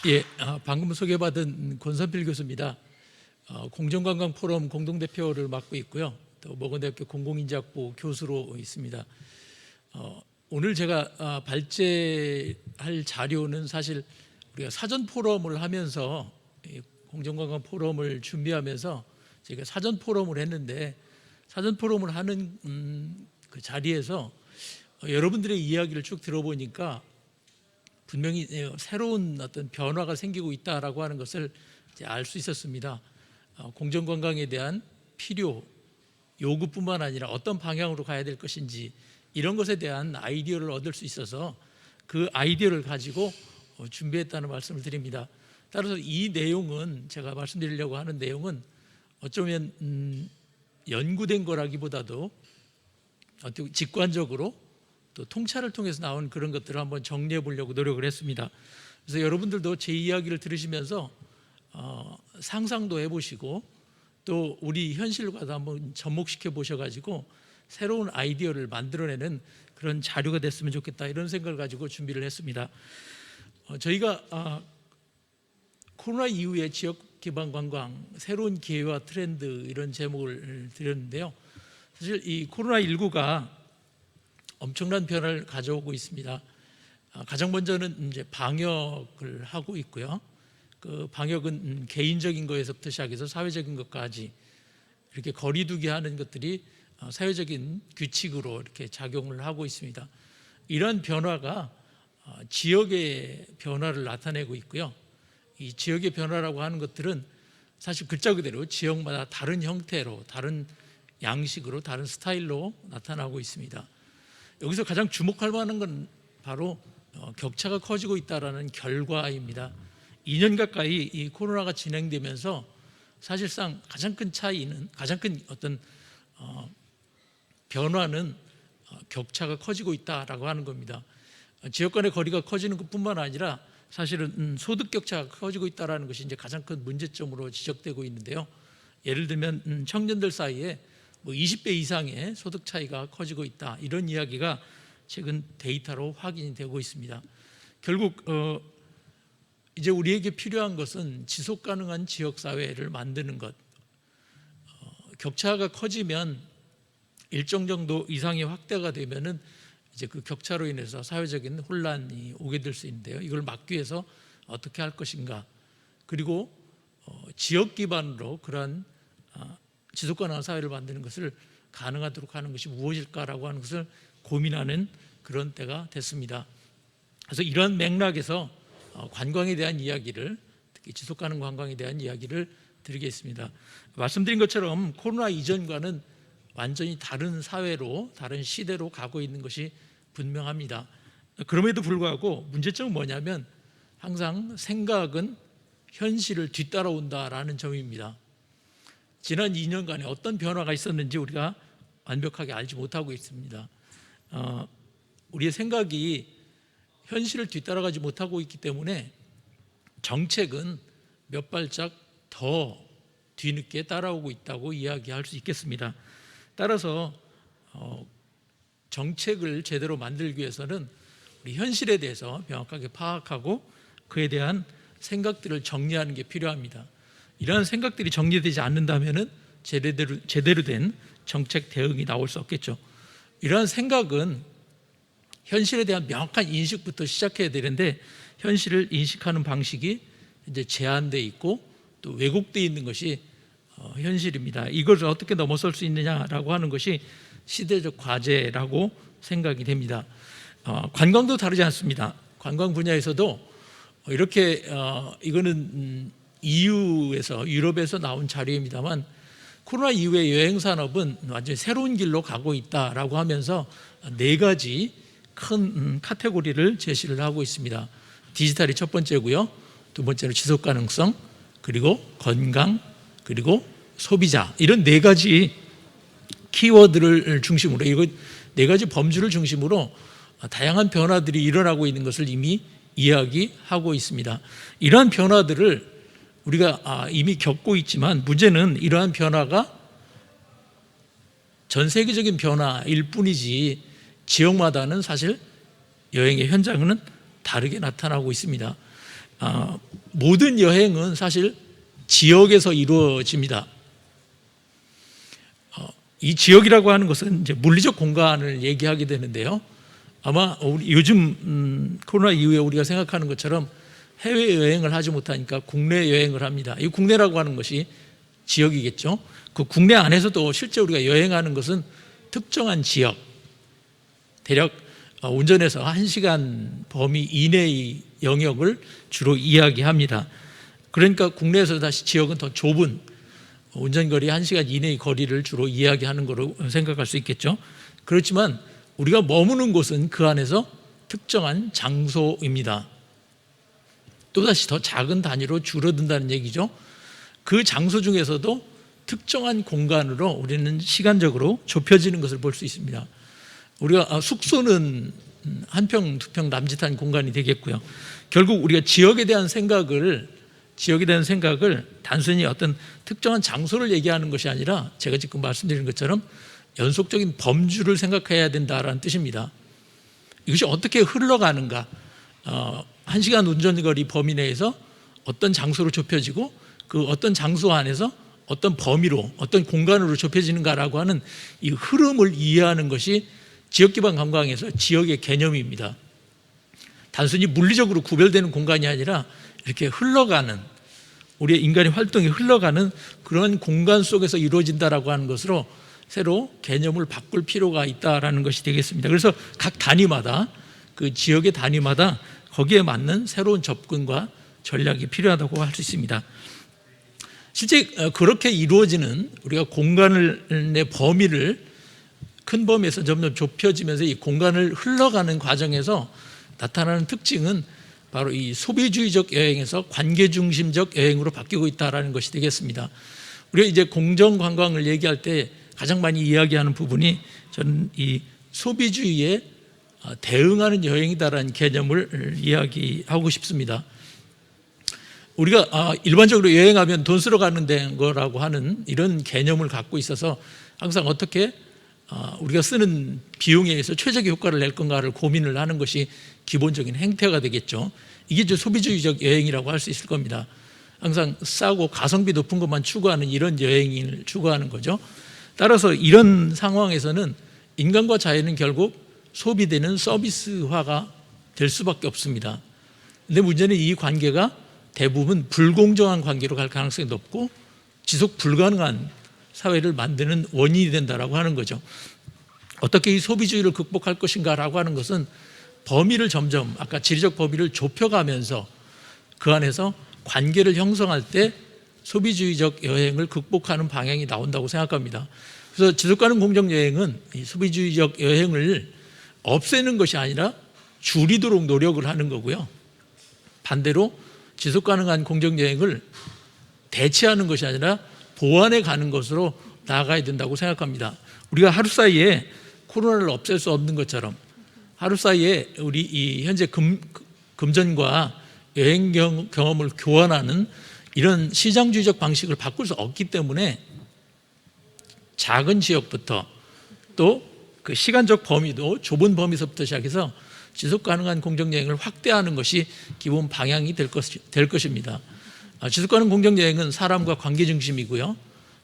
예, 방금 소개받은 권선필 교수입니다. 공정관광 포럼 공동대표를 맡고 있고요. 또 모건대학교 공공인재학부 교수로 있습니다. 오늘 제가 발제할 자료는 사실 우리가 사전 포럼을 하면서 공정관광 포럼을 준비하면서 제가 사전 포럼을 했는데 사전 포럼을 하는 그 자리에서 여러분들의 이야기를 쭉 들어보니까 분명히 새로운 어떤 변화가 생기고 있다라고 하는 것을 알 수 있었습니다. 공정관광에 대한 필요, 요구뿐만 아니라 어떤 방향으로 가야 될 것인지 이런 것에 대한 아이디어를 얻을 수 있어서 그 아이디어를 가지고 준비했다는 말씀을 드립니다. 따라서 이 내용은 제가 말씀드리려고 하는 내용은 어쩌면 연구된 거라기보다도 어떻게 직관적으로 또 통찰을 통해서 나온 그런 것들을 한번 정리해 보려고 노력을 했습니다. 그래서 여러분들도 제 이야기를 들으시면서 상상도 해보시고 또 우리 현실과도 한번 접목시켜 보셔가지고 새로운 아이디어를 만들어내는 그런 자료가 됐으면 좋겠다, 이런 생각을 가지고 준비를 했습니다. 저희가 코로나 이후의 지역 기반 관광, 새로운 기회와 트렌드, 이런 제목을 드렸는데요. 사실 이 코로나19가 엄청난 변화를 가져오고 있습니다. 가장 먼저는 이제 방역을 하고 있고요. 그 방역은 개인적인 거에서부터 시작해서 사회적인 것까지 이렇게 거리두기 하는 것들이 사회적인 규칙으로 이렇게 작용을 하고 있습니다. 이러한 변화가 지역의 변화를 나타내고 있고요. 이 지역의 변화라고 하는 것들은 사실 글자 그대로 지역마다 다른 형태로, 다른 양식으로, 다른 스타일로 나타나고 있습니다. 여기서 가장 주목할 만한 건 바로 격차가 커지고 있다는 결과입니다. 2년 가까이 이 코로나가 진행되면서 사실상 가장 큰 차이는, 가장 큰 어떤 변화는 격차가 커지고 있다라고 하는 겁니다. 지역 간의 거리가 커지는 것뿐만 아니라 사실은 소득 격차가 커지고 있다는 것이 이제 가장 큰 문제점으로 지적되고 있는데요. 예를 들면 청년들 사이에 20배 이상의 소득 차이가 커지고 있다, 이런 이야기가 최근 데이터로 확인이 되고 있습니다. 결국 이제 우리에게 필요한 것은 지속 가능한 지역 사회를 만드는 것. 격차가 커지면 일정 정도 이상의 확대가 되면은 이제 그 격차로 인해서 사회적인 혼란이 오게 될 수 있는데요. 이걸 막기 위해서 어떻게 할 것인가? 그리고 지역 기반으로 그러한 지속 가능한 사회를 만드는 것을 가능하도록 하는 것이 무엇일까라고 하는 것을 고민하는 그런 때가 됐습니다. 그래서 이러한 맥락에서 관광에 대한 이야기를, 특히 지속 가능 관광에 대한 이야기를 드리겠습니다. 말씀드린 것처럼 코로나 이전과는 완전히 다른 사회로, 다른 시대로 가고 있는 것이 분명합니다. 그럼에도 불구하고 문제점은 뭐냐면 항상 생각은 현실을 뒤따라온다라는 점입니다. 지난 2년간에 어떤 변화가 있었는지 우리가 완벽하게 알지 못하고 있습니다. 우리의 생각이 현실을 뒤따라가지 못하고 있기 때문에 정책은 몇 발짝 더 뒤늦게 따라오고 있다고 이야기할 수 있겠습니다. 따라서 정책을 제대로 만들기 위해서는 우리 현실에 대해서 명확하게 파악하고 그에 대한 생각들을 정리하는 게 필요합니다. 이러한 생각들이 정리되지 않는다면 제대로 된 정책 대응이 나올 수 없겠죠. 이러한 생각은 현실에 대한 명확한 인식부터 시작해야 되는데 현실을 인식하는 방식이 이제 제한되어 있고 또 왜곡되어 있는 것이 현실입니다. 이것을 어떻게 넘어설 수 있느냐라고 하는 것이 시대적 과제라고 생각이 됩니다. 관광도 다르지 않습니다. 관광 분야에서도 이렇게 이거는 EU에서, 유럽에서 나온 자료입니다만 코로나 이후에 여행 산업은 완전히 새로운 길로 가고 있다라고 하면서 4가지 큰 카테고리를 제시를 하고 있습니다. 디지털이 첫 번째고요. 두 번째로 지속 가능성, 그리고 건강, 그리고 소비자, 이런 4가지 키워드를 중심으로, 이거 4가지 범주를 중심으로 다양한 변화들이 일어나고 있는 것을 이미 이야기하고 있습니다. 이러한 변화들을 우리가 이미 겪고 있지만 문제는 이러한 변화가 전 세계적인 변화일 뿐이지 지역마다는 사실 여행의 현장은 다르게 나타나고 있습니다. 모든 여행은 사실 지역에서 이루어집니다. 이 지역이라고 하는 것은 이제 물리적 공간을 얘기하게 되는데요. 아마 요즘 코로나 이후에 우리가 생각하는 것처럼 해외 여행을 하지 못하니까 국내 여행을 합니다. 이 국내라고 하는 것이 지역이겠죠. 그 국내 안에서도 실제 우리가 여행하는 것은 특정한 지역, 대략 운전해서 1시간 범위 이내의 영역을 주로 이야기합니다. 그러니까 국내에서 다시 지역은 더 좁은 운전거리 1시간 이내의 거리를 주로 이야기하는 거로 생각할 수 있겠죠. 그렇지만 우리가 머무는 곳은 그 안에서 특정한 장소입니다. 또다시 더 작은 단위로 줄어든다는 얘기죠. 그 장소 중에서도 특정한 공간으로 우리는 시간적으로 좁혀지는 것을 볼 수 있습니다. 우리가 숙소는 1평, 2평 남짓한 공간이 되겠고요. 결국 우리가 지역에 대한 생각을 단순히 어떤 특정한 장소를 얘기하는 것이 아니라 제가 지금 말씀드린 것처럼 연속적인 범주를 생각해야 된다라는 뜻입니다. 이것이 어떻게 흘러가는가, 1시간 운전거리 범위 내에서 어떤 장소로 좁혀지고 그 어떤 장소 안에서 어떤 범위로, 어떤 공간으로 좁혀지는가라고 하는 이 흐름을 이해하는 것이 지역기반 관광에서 지역의 개념입니다. 단순히 물리적으로 구별되는 공간이 아니라 이렇게 흘러가는, 우리의 인간의 활동이 흘러가는 그런 공간 속에서 이루어진다라고 하는 것으로 새로 개념을 바꿀 필요가 있다라는 것이 되겠습니다. 그래서 각 단위마다, 그 지역의 단위마다 거기에 맞는 새로운 접근과 전략이 필요하다고 할 수 있습니다. 실제 그렇게 이루어지는, 우리가 공간의 범위를 큰 범위에서 점점 좁혀지면서 이 공간을 흘러가는 과정에서 나타나는 특징은 바로 이 소비주의적 여행에서 관계중심적 여행으로 바뀌고 있다는 것이 되겠습니다. 우리가 이제 공정관광을 얘기할 때 가장 많이 이야기하는 부분이 저는 이 소비주의에 대응하는 여행이다라는 개념을 이야기하고 싶습니다. 우리가 일반적으로 여행하면 돈 쓰러 가는 거라고 하는 이런 개념을 갖고 있어서 항상 어떻게 우리가 쓰는 비용에 의해서 최적의 효과를 낼 건가를 고민을 하는 것이 기본적인 행태가 되겠죠. 이게 이제 소비주의적 여행이라고 할 수 있을 겁니다. 항상 싸고 가성비 높은 것만 추구하는 이런 여행을 추구하는 거죠. 따라서 이런 상황에서는 인간과 자연은 결국 소비되는 서비스화가 될 수밖에 없습니다. 근데 문제는 이 관계가 대부분 불공정한 관계로 갈 가능성이 높고 지속 불가능한 사회를 만드는 원인이 된다라고 하는 거죠. 어떻게 이 소비주의를 극복할 것인가라고 하는 것은 범위를 점점, 아까 지리적 범위를 좁혀가면서 그 안에서 관계를 형성할 때 소비주의적 여행을 극복하는 방향이 나온다고 생각합니다. 그래서 지속가능 공정여행은 이 소비주의적 여행을 없애는 것이 아니라 줄이도록 노력을 하는 거고요. 반대로 지속가능한 공정여행을 대체하는 것이 아니라 보완해 가는 것으로 나아가야 된다고 생각합니다. 우리가 하루 사이에 코로나를 없앨 수 없는 것처럼 하루 사이에 우리 이 현재 금전과 여행 경험을 교환하는 이런 시장주의적 방식을 바꿀 수 없기 때문에 작은 지역부터 또 그 시간적 범위도 좁은 범위서부터 시작해서 지속가능한 공정여행을 확대하는 것이 기본 방향이 될 것입니다. 지속가능 공정여행은 사람과 관계 중심이고요.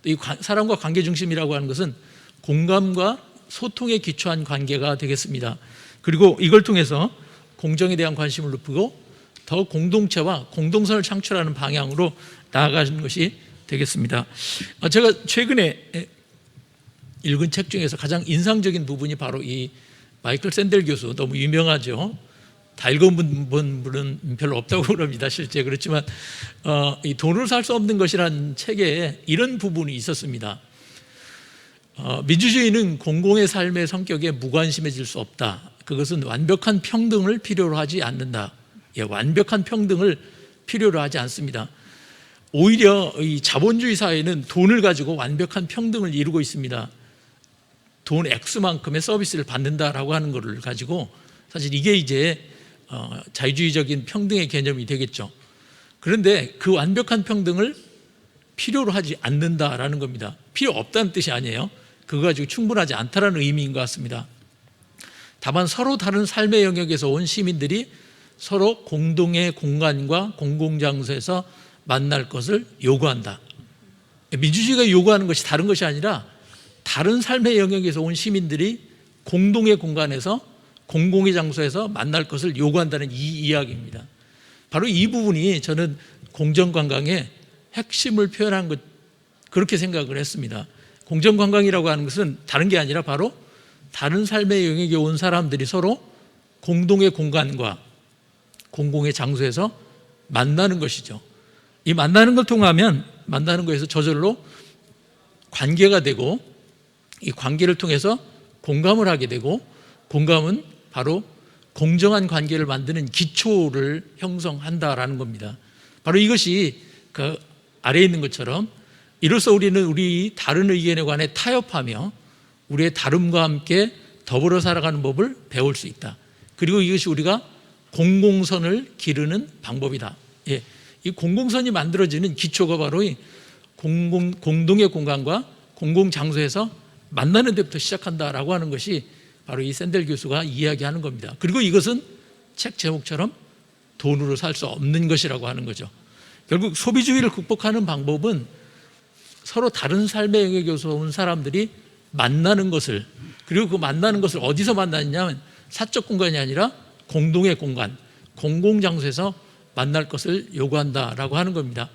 또 이 사람과 관계 중심이라고 하는 것은 공감과 소통에 기초한 관계가 되겠습니다. 그리고 이걸 통해서 공정에 대한 관심을 높이고 더 공동체와 공동선을 창출하는 방향으로 나아가는 것이 되겠습니다. 제가 최근에 읽은 책 중에서 가장 인상적인 부분이 바로 이 마이클 샌델 교수, 너무 유명하죠. 다 읽어본 분은 별로 없다고 그럽니다. 실제 그렇지만 이 돈으로 살 수 없는 것이라는 책에 이런 부분이 있었습니다. 민주주의는 공공의 삶의 성격에 무관심해질 수 없다. 그것은 완벽한 평등을 필요로 하지 않는다. 완벽한 평등을 필요로 하지 않습니다. 오히려 이 자본주의 사회는 돈을 가지고 완벽한 평등을 이루고 있습니다. 돈 X만큼의 서비스를 받는다라고 하는 것을 가지고 사실 이게 이제 자유주의적인 평등의 개념이 되겠죠. 그런데 그 완벽한 평등을 필요로 하지 않는다라는 겁니다. 필요 없다는 뜻이 아니에요. 그거 가지고 충분하지 않다라는 의미인 것 같습니다. 다만 서로 다른 삶의 영역에서 온 시민들이 서로 공동의 공간과 공공장소에서 만날 것을 요구한다. 민주주의가 요구하는 것이 다른 것이 아니라 다른 삶의 영역에서 온 시민들이 공동의 공간에서 공공의 장소에서 만날 것을 요구한다는 이 이야기입니다. 바로 이 부분이 저는 공정관광의 핵심을 표현한 것, 그렇게 생각을 했습니다. 공정관광이라고 하는 것은 다른 게 아니라 바로 다른 삶의 영역에 온 사람들이 서로 공동의 공간과 공공의 장소에서 만나는 것이죠. 이 만나는 걸 통하면 만나는 것에서 저절로 관계가 되고, 이 관계를 통해서 공감을 하게 되고, 공감은 바로 공정한 관계를 만드는 기초를 형성한다라는 겁니다. 바로 이것이 그 아래에 있는 것처럼, 이로써 우리는 우리 다른 의견에 관해 타협하며 우리의 다름과 함께 더불어 살아가는 법을 배울 수 있다. 그리고 이것이 우리가 공공선을 기르는 방법이다. 예, 이 공공선이 만들어지는 기초가 바로 이 공동의 공간과 공공장소에서 만나는 데부터 시작한다라고 하는 것이 바로 이 샌델 교수가 이야기하는 겁니다. 그리고 이것은 책 제목처럼 돈으로 살 수 없는 것이라고 하는 거죠. 결국 소비주의를 극복하는 방법은 서로 다른 삶의 영역에서 온 사람들이 만나는 것을, 그리고 그 만나는 것을 어디서 만나느냐면 사적 공간이 아니라 공동의 공간, 공공장소에서 만날 것을 요구한다라고 하는 겁니다.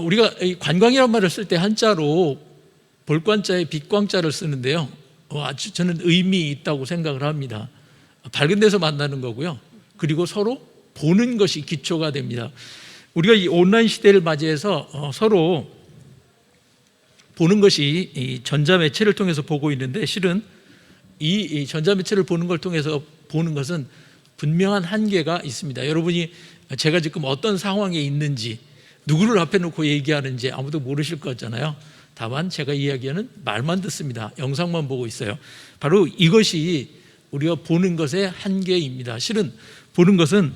우리가 관광이라는 말을 쓸 때 한자로 볼관자에 빛광자를 쓰는데요, 아주 저는 의미 있다고 생각을 합니다. 밝은 데서 만나는 거고요, 그리고 서로 보는 것이 기초가 됩니다. 우리가 이 온라인 시대를 맞이해서 서로 보는 것이 이 전자매체를 통해서 보고 있는데, 실은 이 전자매체를 보는 걸 통해서 보는 것은 분명한 한계가 있습니다. 여러분이 제가 지금 어떤 상황에 있는지, 누구를 앞에 놓고 얘기하는지 아무도 모르실 거잖아요. 다만 제가 이야기하는 말만 듣습니다. 영상만 보고 있어요. 바로 이것이 우리가 보는 것의 한계입니다. 실은 보는 것은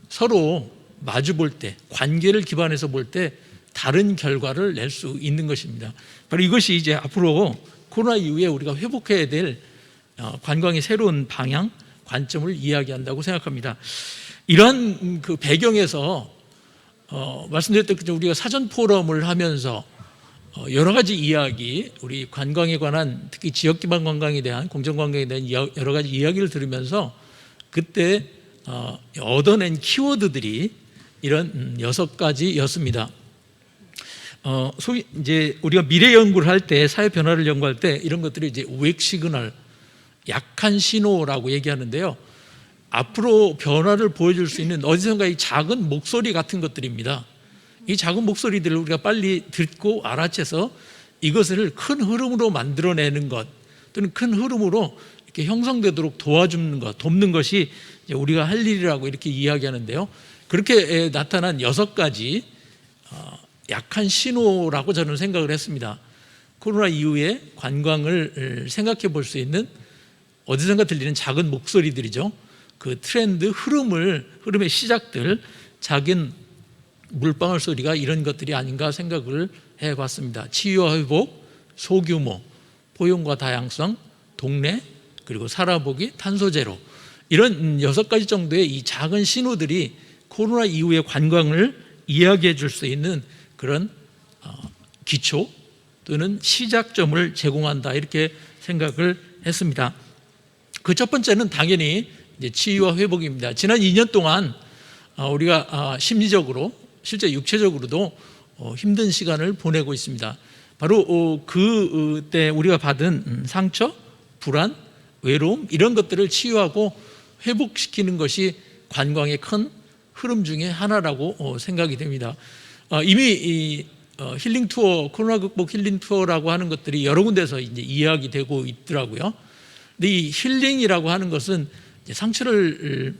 서로 마주 볼 때, 관계를 기반해서 볼 때 다른 결과를 낼 수 있는 것입니다. 바로 이것이 이제 앞으로 코로나 이후에 우리가 회복해야 될 관광의 새로운 방향, 관점을 이야기한다고 생각합니다. 이러한 그 배경에서 말씀드렸던 우리가 사전 포럼을 하면서 여러 가지 이야기, 우리 관광에 관한, 특히 지역 기반 관광에 대한, 공정 관광에 대한 여러 가지 이야기를 들으면서 그때 얻어낸 키워드들이 이런 6가지였습니다. 소위 이제 우리가 미래 연구를 할 때, 사회 변화를 연구할 때 이런 것들이 이제 우익 시그널, 약한 신호라고 얘기하는데요. 앞으로 변화를 보여줄 수 있는 어디선가 이 작은 목소리 같은 것들입니다. 이 작은 목소리들을 우리가 빨리 듣고 알아채서 이것을 큰 흐름으로 만들어내는 것, 또는 큰 흐름으로 이렇게 형성되도록 도와주는 것, 돕는 것이 이제 우리가 할 일이라고 이렇게 이야기하는데요. 그렇게 나타난 6가지 약한 신호라고 저는 생각을 했습니다. 코로나 이후에 관광을 생각해 볼 수 있는 어디선가 들리는 작은 목소리들이죠. 그 트렌드, 흐름의 시작들, 작은 물방울 소리가 이런 것들이 아닌가 생각을 해봤습니다. 치유와 회복, 소규모, 포용과 다양성, 동네, 그리고 살아보기, 탄소 제로, 이런 6가지 정도의 이 작은 신호들이 코로나 이후의 관광을 이야기해 줄 수 있는 그런 기초 또는 시작점을 제공한다, 이렇게 생각을 했습니다. 그 첫 번째는 당연히 이제 치유와 회복입니다. 지난 2년 동안 우리가 심리적으로, 실제 육체적으로도 힘든 시간을 보내고 있습니다. 바로 그때 우리가 받은 상처, 불안, 외로움, 이런 것들을 치유하고 회복시키는 것이 관광의 큰 흐름 중에 하나라고 생각이 됩니다. 이미 이 힐링 투어, 코로나 극복 힐링 투어라고 하는 것들이 여러 군데서 이제 이야기되고 있더라고요. 근데 이 힐링이라고 하는 것은 이제 상처를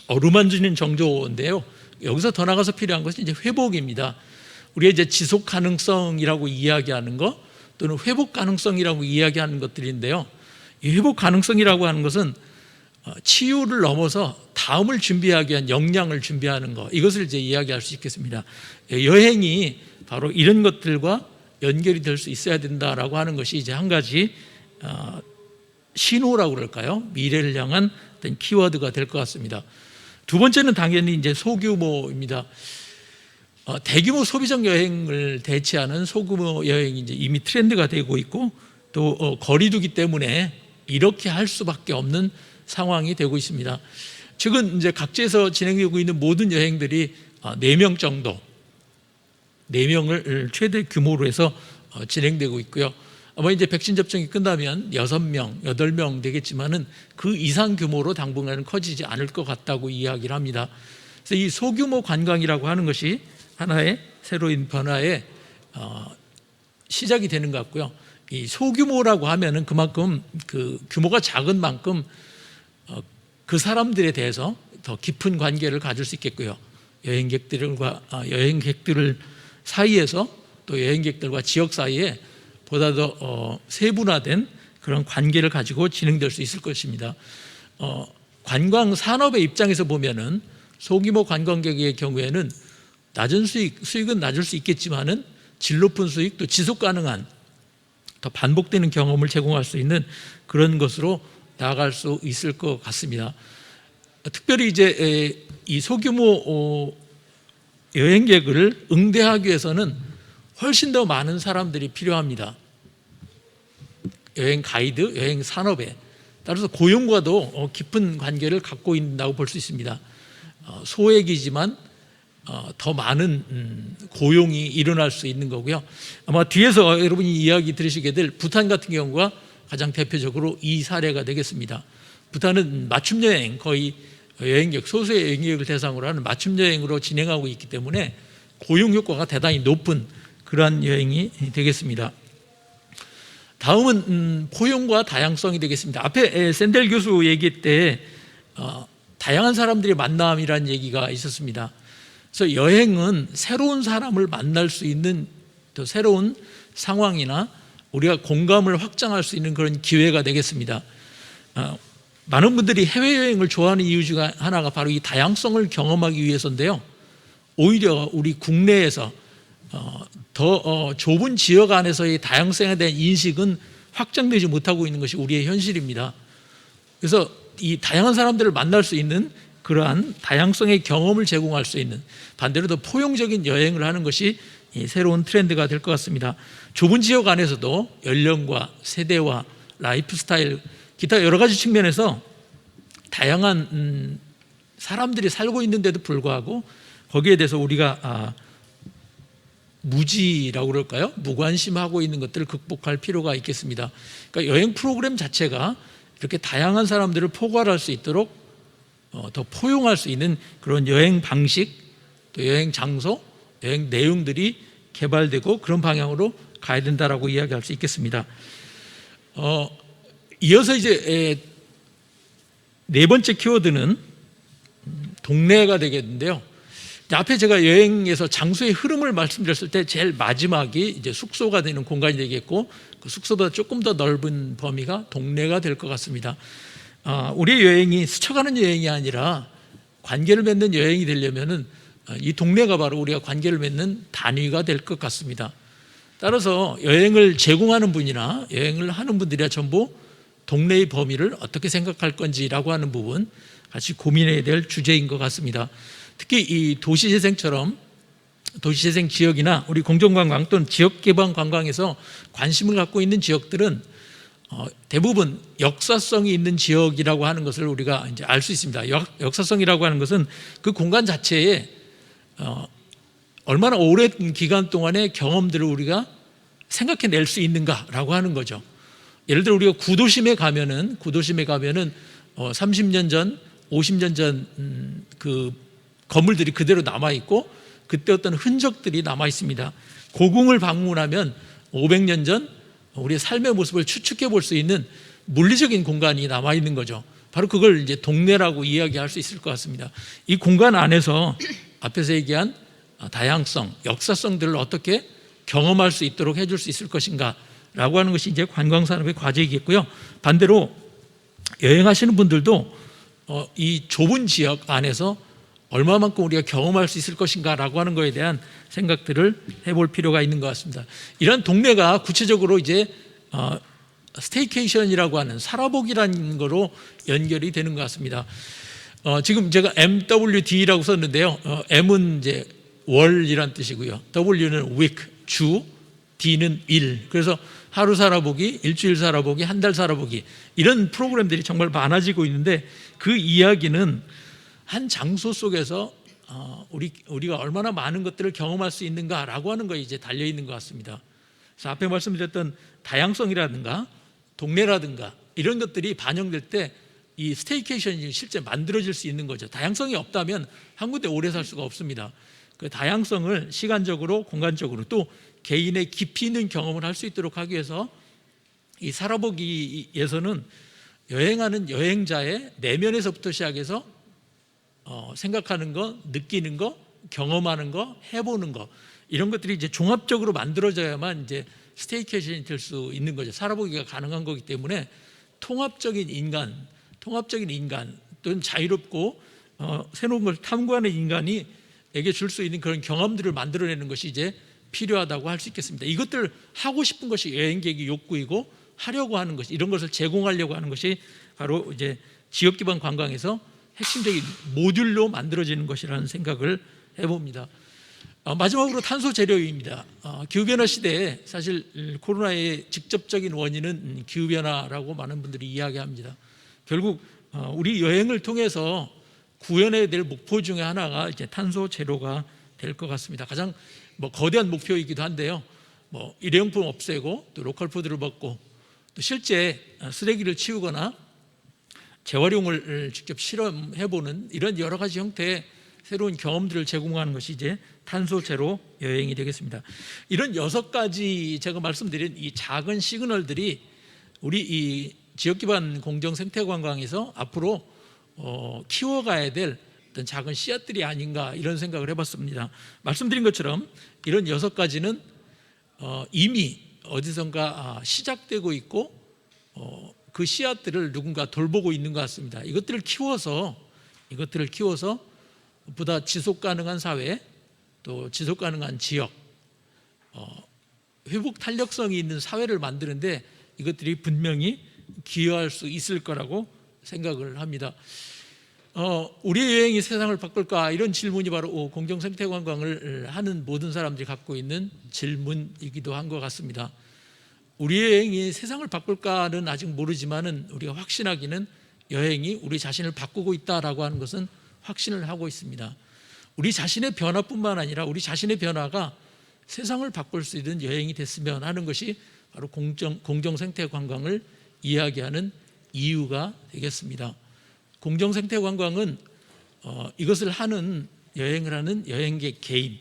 어루만지는 정도인데요. 여기서 더 나가서 필요한 것은 이제 회복입니다. 우리가 이제 지속 가능성이라고 이야기하는 것, 또는 회복 가능성이라고 이야기하는 것들인데요. 이 회복 가능성이라고 하는 것은 치유를 넘어서 다음을 준비하기 위한 역량을 준비하는 것, 이것을 이제 이야기할 수 있겠습니다. 여행이 바로 이런 것들과 연결이 될 수 있어야 된다라고 하는 것이 이제 한 가지 신호라고 그럴까요? 미래를 향한 어떤 키워드가 될 것 같습니다. 두 번째는 당연히 이제 소규모입니다. 대규모 소비적 여행을 대체하는 소규모 여행이 이제 이미 트렌드가 되고 있고 또 거리두기 때문에 이렇게 할 수밖에 없는 상황이 되고 있습니다. 최근 이제 각지에서 진행되고 있는 모든 여행들이 4명 정도, 4명을 최대 규모로 해서 진행되고 있고요. 아마 이제 백신 접종이 끝나면 6명, 8명 되겠지만은 그 이상 규모로 당분간은 커지지 않을 것 같다고 이야기를 합니다. 그래서 이 소규모 관광이라고 하는 것이 하나의 새로운 변화의 시작이 되는 것 같고요. 이 소규모라고 하면은 그만큼 그 규모가 작은 만큼 그 사람들에 대해서 더 깊은 관계를 가질 수 있겠고요. 여행객들 사이에서 또 여행객들과 지역 사이에 보다 더 세분화된 그런 관계를 가지고 진행될 수 있을 것입니다. 관광 산업의 입장에서 보면은 소규모 관광객의 경우에는 낮은 수익은 낮을 수 있겠지만은 질 높은 수익 또 지속 가능한 더 반복되는 경험을 제공할 수 있는 그런 것으로 나아갈 수 있을 것 같습니다. 특별히 이제 이 소규모 여행객을 응대하기 위해서는 훨씬 더 많은 사람들이 필요합니다. 여행 가이드, 여행 산업에 따라서 고용과도 깊은 관계를 갖고 있다고 볼 수 있습니다. 소액이지만 더 많은 고용이 일어날 수 있는 거고요. 아마 뒤에서 여러분이 이야기 들으시게 될 부탄 같은 경우가 가장 대표적으로 이 사례가 되겠습니다. 부탄은 맞춤 여행, 거의 여행객, 소수의 여행객을 대상으로 하는 맞춤 여행으로 진행하고 있기 때문에 고용 효과가 대단히 높은 그러한 여행이 되겠습니다. 다음은 포용과 다양성이 되겠습니다. 앞에 샌델 교수 얘기 때 다양한 사람들의 만남이라는 얘기가 있었습니다. 그래서 여행은 새로운 사람을 만날 수 있는 또 새로운 상황이나 우리가 공감을 확장할 수 있는 그런 기회가 되겠습니다. 많은 분들이 해외여행을 좋아하는 이유 중 하나가 바로 이 다양성을 경험하기 위해서인데요. 오히려 우리 국내에서 더 좁은 지역 안에서의 다양성에 대한 인식은 확장되지 못하고 있는 것이 우리의 현실입니다. 그래서 이 다양한 사람들을 만날 수 있는 그러한 다양성의 경험을 제공할 수 있는 반대로 더 포용적인 여행을 하는 것이 새로운 트렌드가 될 것 같습니다. 좁은 지역 안에서도 연령과 세대와 라이프 스타일 기타 여러 가지 측면에서 다양한 사람들이 살고 있는데도 불구하고 거기에 대해서 우리가 무지라고 그럴까요? 무관심하고 있는 것들을 극복할 필요가 있겠습니다. 그러니까 여행 프로그램 자체가 이렇게 다양한 사람들을 포괄할 수 있도록 더 포용할 수 있는 그런 여행 방식, 또 여행 장소, 여행 내용들이 개발되고 그런 방향으로 가야 된다라고 이야기할 수 있겠습니다. 이어서 이제 네 번째 키워드는 동네가 되겠는데요. 앞에 제가 여행에서 장소의 흐름을 말씀드렸을 때 제일 마지막이 이제 숙소가 되는 공간이 되겠고 그 숙소보다 조금 더 넓은 범위가 동네가 될 것 같습니다. 우리의 여행이 스쳐가는 여행이 아니라 관계를 맺는 여행이 되려면은 이 동네가 바로 우리가 관계를 맺는 단위가 될 것 같습니다. 따라서 여행을 제공하는 분이나 여행을 하는 분들이야 전부 동네의 범위를 어떻게 생각할 건지라고 하는 부분 같이 고민해야 될 주제인 것 같습니다. 특히 이 도시재생처럼 도시재생 지역이나 우리 공정관광 또는 지역개방 관광에서 관심을 갖고 있는 지역들은 대부분 역사성이 있는 지역이라고 하는 것을 우리가 이제 알 수 있습니다. 역사성이라고 하는 것은 그 공간 자체에 얼마나 오랜 기간 동안의 경험들을 우리가 생각해낼 수 있는가라고 하는 거죠. 예를 들어 우리가 구도심에 가면은 30년 전, 50년 전 그 건물들이 그대로 남아 있고 그때 어떤 흔적들이 남아 있습니다. 고궁을 방문하면 500년 전 우리의 삶의 모습을 추측해 볼 수 있는 물리적인 공간이 남아 있는 거죠. 바로 그걸 이제 동네라고 이야기할 수 있을 것 같습니다. 이 공간 안에서 앞에서 얘기한 다양성, 역사성들을 어떻게 경험할 수 있도록 해줄 수 있을 것인가라고 하는 것이 이제 관광산업의 과제이겠고요. 반대로 여행하시는 분들도 이 좁은 지역 안에서 얼마만큼 우리가 경험할 수 있을 것인가라고 하는 것에 대한 생각들을 해볼 필요가 있는 것 같습니다. 이런 동네가 구체적으로 이제 스테이케이션이라고 하는 살아보기라는 거로 연결이 되는 것 같습니다. 지금 제가 MWD라고 썼는데요. M은 이제 월이란 뜻이고요. W는 week, 주, D는 일. 그래서 하루 살아보기, 일주일 살아보기, 한 달 살아보기, 이런 프로그램들이 정말 많아지고 있는데, 그 이야기는 한 장소 속에서 우리가 얼마나 많은 것들을 경험할 수 있는가라고 하는 거에 이제 달려 있는 것 같습니다. 그래서 앞에 말씀드렸던 다양성이라든가 동네라든가 이런 것들이 반영될 때 이 스테이케이션이 실제 만들어질 수 있는 거죠. 다양성이 없다면 한 군데 오래 살 수가 없습니다. 그 다양성을 시간적으로, 공간적으로, 또 개인의 깊이 있는 경험을 할 수 있도록 하기 위해서 이 살아보기에서는 여행하는 여행자의 내면에서부터 시작해서 생각하는 거, 느끼는 거, 경험하는 거, 해보는 거, 이런 것들이 이제 종합적으로 만들어져야만 이제 스테이케이션이 될 수 있는 거죠. 살아보기가 가능한 거기 때문에 통합적인 인간 또는 자유롭고 새로운 걸 탐구하는 인간이에게 줄 수 있는 그런 경험들을 만들어내는 것이 이제 필요하다고 할 수 있겠습니다. 이것들 하고 싶은 것이 여행객의 욕구이고, 하려고 하는 것이, 이런 것을 제공하려고 하는 것이 바로 이제 지역 기반 관광에서 핵심적인 모듈로 만들어지는 것이라는 생각을 해봅니다. 마지막으로 탄소 재료입니다. 기후변화 시대에 사실 코로나의 직접적인 원인은 기후변화라고 많은 분들이 이야기합니다. 결국 우리 여행을 통해서 구현해야 될 목표 중에 하나가 이제 탄소 제로가 될 것 같습니다. 가장 거대한 목표이기도 한데요. 일회용품 없애고, 또 로컬 푸드를 먹고, 또 실제 쓰레기를 치우거나 재활용을 직접 실험해보는 이런 여러 가지 형태의 새로운 경험들을 제공하는 것이 이제 탄소 제로 여행이 되겠습니다. 이런 6가지 제가 말씀드린 이 작은 시그널들이 우리 이 지역 기반 공정 생태 관광에서 앞으로 키워가야 될 어떤 작은 씨앗들이 아닌가, 이런 생각을 해봤습니다. 말씀드린 것처럼 이런 6가지는 이미 어디선가 시작되고 있고, 그 씨앗들을 누군가 돌보고 있는 것 같습니다. 이것들을 키워서 보다 지속 가능한 사회, 또 지속 가능한 지역, 회복 탄력성이 있는 사회를 만드는데 이것들이 분명히 기여할 수 있을 거라고 생각을 합니다. 우리의 여행이 세상을 바꿀까, 이런 질문이 바로 공정생태관광을 하는 모든 사람들이 갖고 있는 질문이기도 한 것 같습니다. 우리의 여행이 세상을 바꿀까는 아직 모르지만은 우리가 확신하기는 여행이 우리 자신을 바꾸고 있다라고 하는 것은 확신을 하고 있습니다. 우리 자신의 변화뿐만 아니라 우리 자신의 변화가 세상을 바꿀 수 있는 여행이 됐으면 하는 것이 바로 공정생태관광을 이야기하는 이유가 되겠습니다. 공정생태관광은 이것을 하는, 여행을 하는 여행객 개인,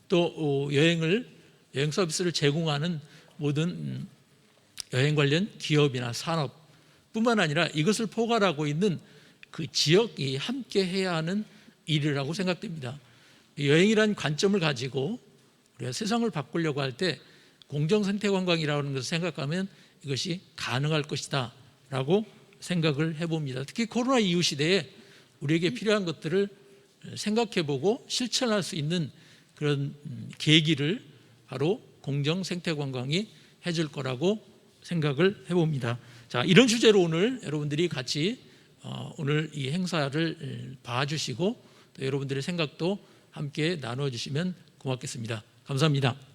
또 여행 서비스를 제공하는 모든 여행 관련 기업이나 산업뿐만 아니라 이것을 포괄하고 있는 그 지역이 함께 해야 하는 일이라고 생각됩니다. 여행이란 관점을 가지고 우리가 세상을 바꾸려고 할 때 공정생태관광이라는 것을 생각하면 이것이 가능할 것이다 라고 생각을 해봅니다. 특히 코로나 이후 시대에 우리에게 필요한 것들을 생각해보고 실천할 수 있는 그런 계기를 바로 공정생태관광이 해줄 거라고 생각을 해봅니다. 자, 이런 주제로 오늘 여러분들이 같이 오늘 이 행사를 봐주시고 또 여러분들의 생각도 함께 나눠주시면 고맙겠습니다. 감사합니다.